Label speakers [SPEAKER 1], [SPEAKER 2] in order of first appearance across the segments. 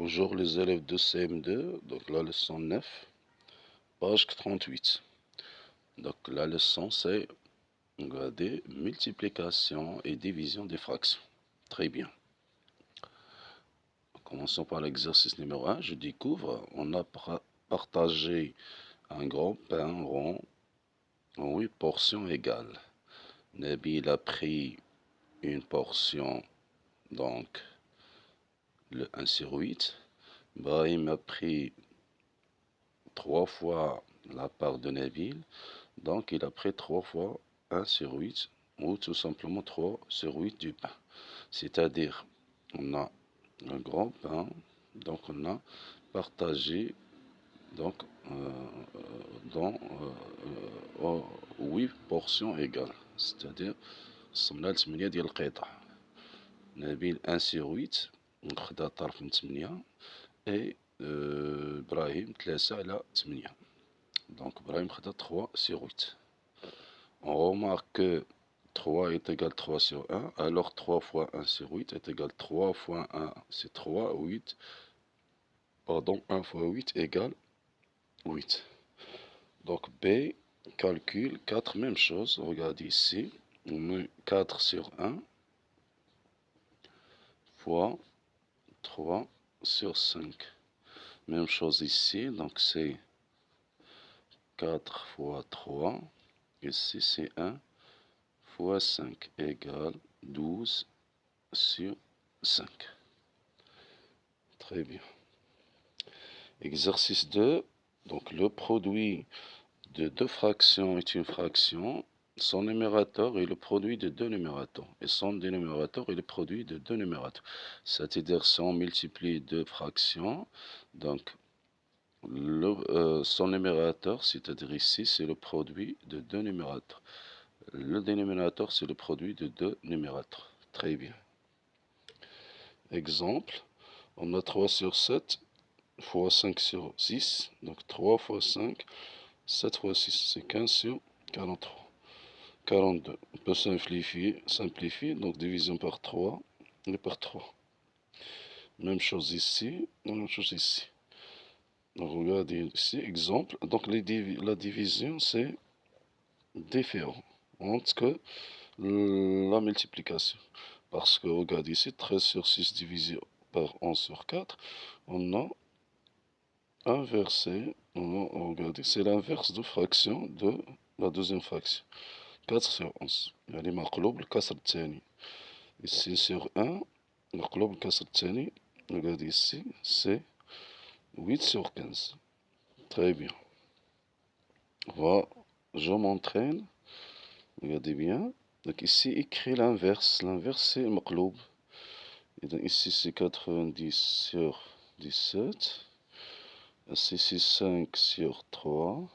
[SPEAKER 1] Bonjour les élèves de CM2, donc la leçon 9, page 38. Donc la leçon c'est regardez, multiplication et division des fractions. Très bien. Commençons par l'exercice numéro 1. Je découvre, on a partagé un grand pain rond en 8 portions égales. Nabil a pris une portion, donc le 1 sur 8. Brahim a pris 3 fois la part de Nabil. Donc, il a pris 3 fois 1 sur 8, ou tout simplement 3 sur 8 du pain. C'est-à-dire, on a un grand pain, donc on a partagé donc, dans 8 portions égales. C'est-à-dire, صمنا 8 ديال القطع. نبيل 1 sur 8 خدا طرف من 8 et إبراهيم 3 على 8. Donc, Ibrahim خدا 3 sur 8. On remarque que 3 est égal à 3 sur 1, alors 3 fois 1 sur 8 est égal à 3 fois 1, c'est 3, 8, pardon, 1 fois 8 égale 8. Donc B, calcul 4, même chose, regardez ici, on met 4 sur 1 fois 3 sur 5. Même chose ici, donc c'est 4 fois 3, ici c'est 1 fois 5 égale 12 sur 5. Très bien. Exercice 2. Donc le produit de deux fractions est une fraction. Son numérateur est le produit de deux numérateurs. Et son dénominateur est le produit de deux numérateurs. C'est-à-dire si on multiplie deux fractions, donc son numérateur, c'est-à-dire ici, c'est le produit de deux numérateurs. Le dénominateur, c'est le produit de deux numérateurs. Très bien. Exemple, on a 3 sur 7 fois 5 sur 6, donc 3 fois 5, 7 fois 6, c'est 15 sur 43, 42. On peut simplifier, donc division par 3 et par 3. Même chose ici, même chose ici. Donc regardez ici, exemple, donc la division c'est différent entre la multiplication. Parce que regardez ici, 13 sur 6 divisé par 11 sur 4, on a inversé, regardez, c'est l'inverse de fraction de la deuxième fraction. 4 sur 11 يعني مقلوب الكسر الثاني. Ici sur 1 مقلوب الكسر الثاني. Regardez ici, c'est 8 sur 15. Très bien. Voilà, je m'entraîne. Regardez bien. Donc ici, écrit l'inverse. L'inverse, c'est مقلوب. Et donc ici, c'est 90 sur 17. Ici, c'est 5 sur 3.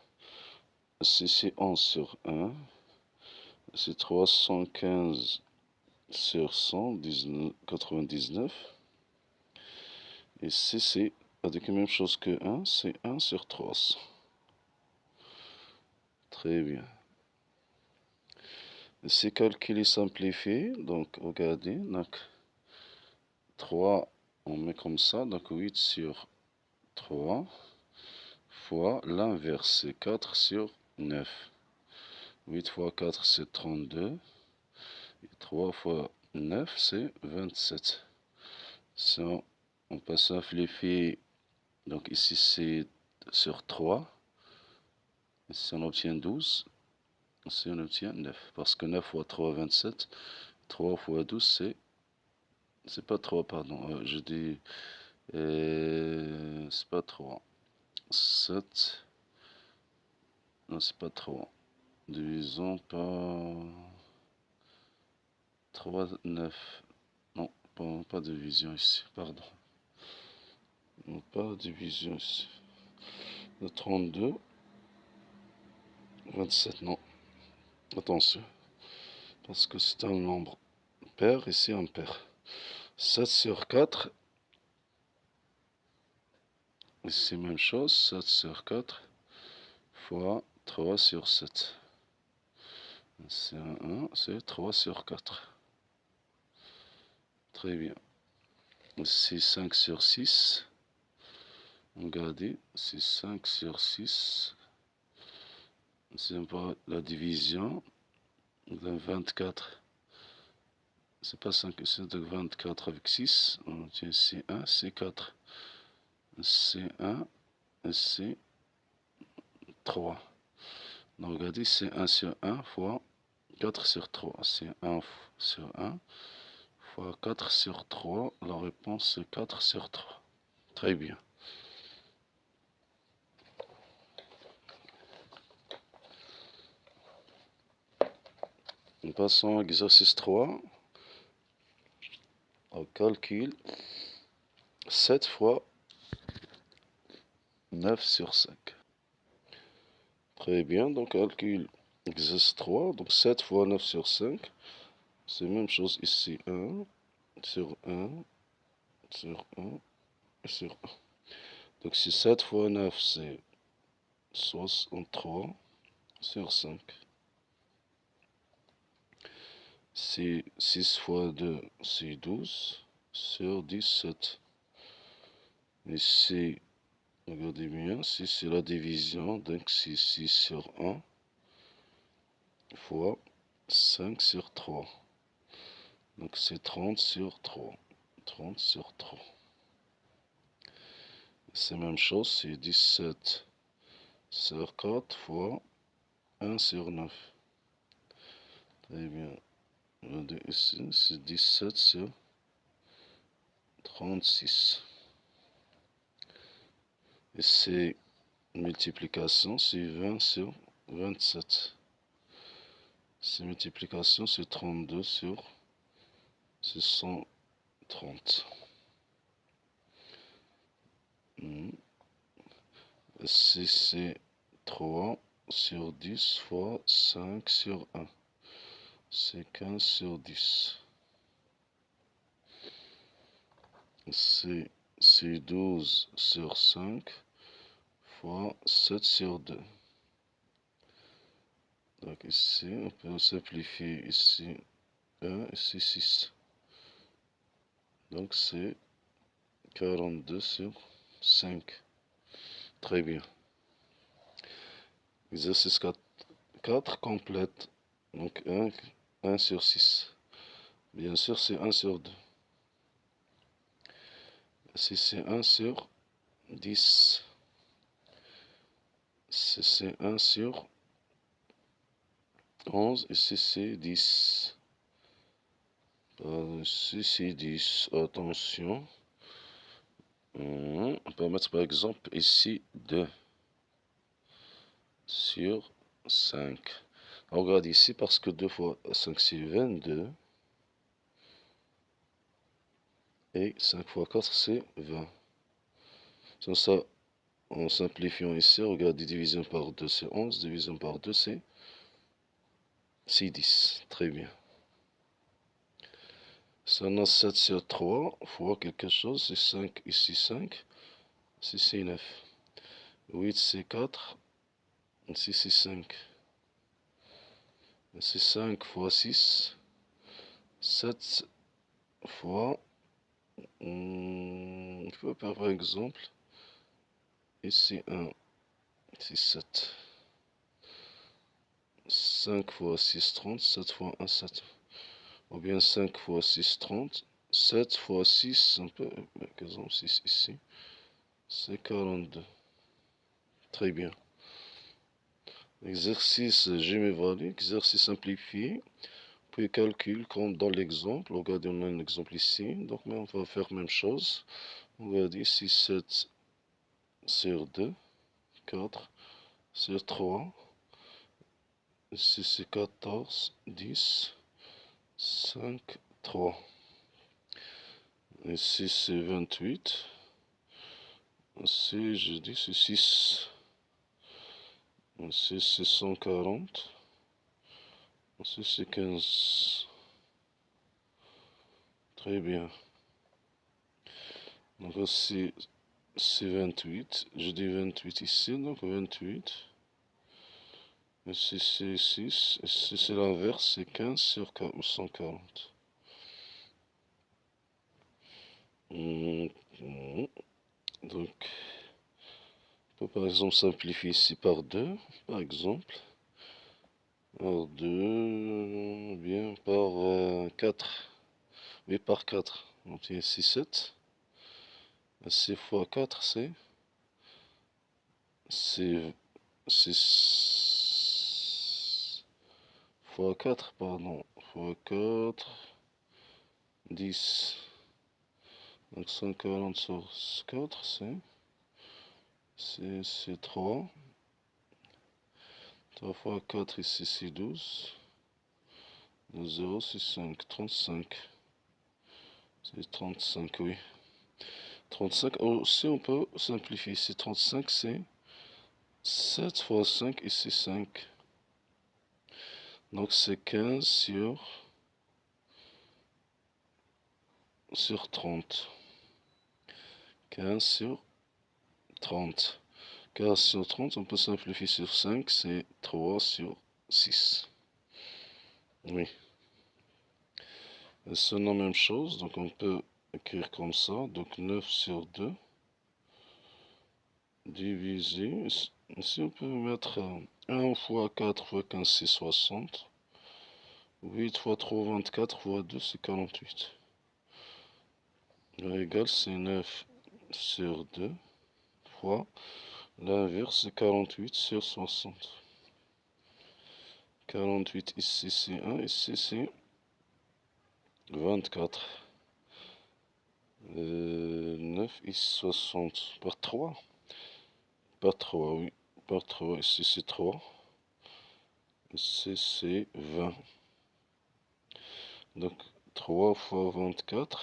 [SPEAKER 1] Ici, c'est 11 sur 1. C'est 315 sur 100, 99. Ici, c'est avec la même chose que 1, c'est 1 sur 300. Très bien. Ici, calcul est simplifié. Donc, regardez. Donc, 3, on met comme ça. Donc, 8 sur 3 fois l'inverse, c'est 4 sur 9. 8 fois 4, c'est 32. Et 3 fois 9, c'est 27. Si on peut simplifier, donc ici, c'est sur 3. Ici, on obtient 12. Ici, on obtient 9. Parce que 9 fois 3, 27. 3 fois 12, c'est pas 3, pardon. Je dis. C'est pas 3. 7. Non, c'est pas 3. Divisons par 3, 9. Non, pas division ici, pardon. Non, pas division ici. 32. 27, non. Attention. Parce que c'est un nombre pair, ici un pair. 7 sur 4. Ici, même chose. 7 sur 4 fois 3 sur 7. C'est un 1, c'est 3 sur 4. Très bien. Ici, 5 sur 6. Regardez, c'est 5 sur 6. C'est pas la division de 24. C'est pas 5, c'est de 24 avec 6. On tient C1, C4. C1 et C3. Donc regardez, c'est 1 sur 1 fois 4 sur 3. C'est 1 sur 1 fois 4 sur 3. La réponse c'est 4 sur 3. Très bien. Nous passons à l'exercice 3. Au calcul 7 fois 9 sur 5. Très bien, donc calcul exercice 3. Donc 7 fois 9 sur 5. C'est la même chose ici. 1 sur 1 sur 1 sur 1. Donc si 7 fois 9 c'est 63 sur 5. Si 6 fois 2 c'est 12 sur 17. Ici, regardez bien, si c'est la division, donc c'est 6 sur 1 fois 5 sur 3. Donc c'est 30 sur 3. 30 sur 3. C'est la même chose, c'est 17 sur 4 fois 1 sur 9. Très bien. Regardez ici, c'est 17 sur 36. Et c'est multiplication, c'est 20 sur 27. C'est multiplication, c'est 32 sur 630. C'est 3 sur 10 fois 5 sur 1. C'est 15 sur 10. C'est 12 sur 5 fois 7 sur 2. Donc ici, on peut simplifier ici 1, ici 6. Donc c'est 42 sur 5. Très bien. Exercice 4 complète. Donc 1 sur 6. Bien sûr, c'est 1 sur 2. Si c'est 1 sur 10. Si c'est 1 sur 11. Ici, c'est 10. Ici, c'est 10. Attention. On peut mettre par exemple ici 2 sur 5. On regarde ici parce que 2 fois 5 c'est 22. Et 5 fois 4 c'est 20. Sans ça, en simplifiant ici, regardez division par 2 c'est 11. Division par 2 c'est 10. Très bien. Ça on a 7 sur 3 fois quelque chose, c'est 5. Ici 5. Ici c'est 9. 8 c'est 4. Ici c'est 5. C'est 5 fois 6. 7 fois. On peut faire par exemple. Ici 1. Ici 7. 5 fois 6, 30. 7 fois 1, 7. Ou bien 5 fois 6, 30. 7 fois 6, on peut. Par exemple 6 ici. C'est 42. Très bien. Exercice Gémeaux-Vallée, exercice simplifié, puis calcul comme dans l'exemple. Regardez, on a un exemple ici, donc mais on va faire la même chose. Regardez ici 7 sur 2, 4 sur 3, ici c'est 14, 10, 5, 3. Ici c'est 28, ici je dis c'est 6, ici c'est 140, ici c'est 15. Très bien. Donc ici c'est 28. Je dis 28 ici, donc 28. Ici c'est 6. Ici c'est l'inverse, c'est 15 sur 140. Donc peut par exemple simplifier ici par 2, par exemple. Par 2, bien par 4. Oui, par 4. On obtient ici 7. 6 fois 4, c'est 6 fois 4, pardon. Fois 4, 10. Donc 140 sur 4, c'est 3. 3 fois 4 ici, c'est 12. 0, c'est 5. 35. C'est 35, oui. 35, aussi on peut simplifier. Ici, 35, c'est 7 fois 5, ici 5. Donc c'est 15 sur 30. 15 sur 30. 15 sur 30, on peut simplifier sur 5, c'est 3 sur 6. Oui. C'est la même chose, donc on peut écrire comme ça. Donc 9 sur 2 divisé. Ici on peut mettre 1 fois 4 fois 15, c'est 60. 8 fois 3, 24 fois 2, c'est 48. Égal, c'est 9 sur 2 fois l'inverse, c'est 48 sur 60. 48 ici, c'est 1, ici, c'est 24. 9 ici, 60 par 3. Par 3, oui. Par 3, ici, c'est 3. Ici, c'est 20. Donc 3 fois 24.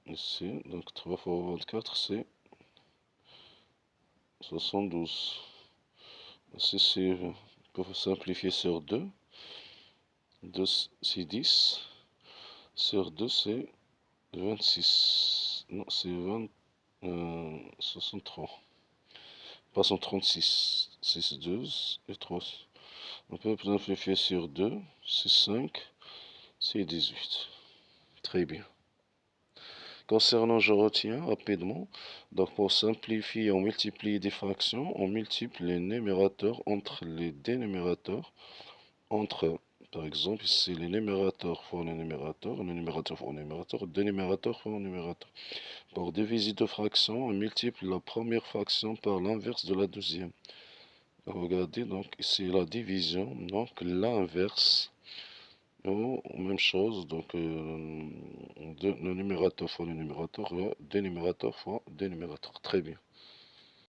[SPEAKER 1] Ici, donc 3 fois 24, c'est 72. Ici, c'est, on peut simplifier sur 2. 2, c'est 10. Sur 2, c'est 26. Non, c'est 63. Passons 36. 6, 12 et 3. On peut simplifier sur 2. C'est 5. C'est 18. Très bien. Concernant, je retiens rapidement. Donc, pour simplifier, on multiplie des fractions. On multiplie les numérateurs entre les dénumérateurs. Par exemple, ici, les numérateurs fois le numérateur fois le numérateur, dénumérateur fois le numérateur. Pour diviser deux fractions, on multiplie la première fraction par l'inverse de la deuxième. Regardez, donc ici la division, donc l'inverse, ou même chose, donc le numérateur fois le numérateur, dénumérateur fois dénumérateur. Très bien.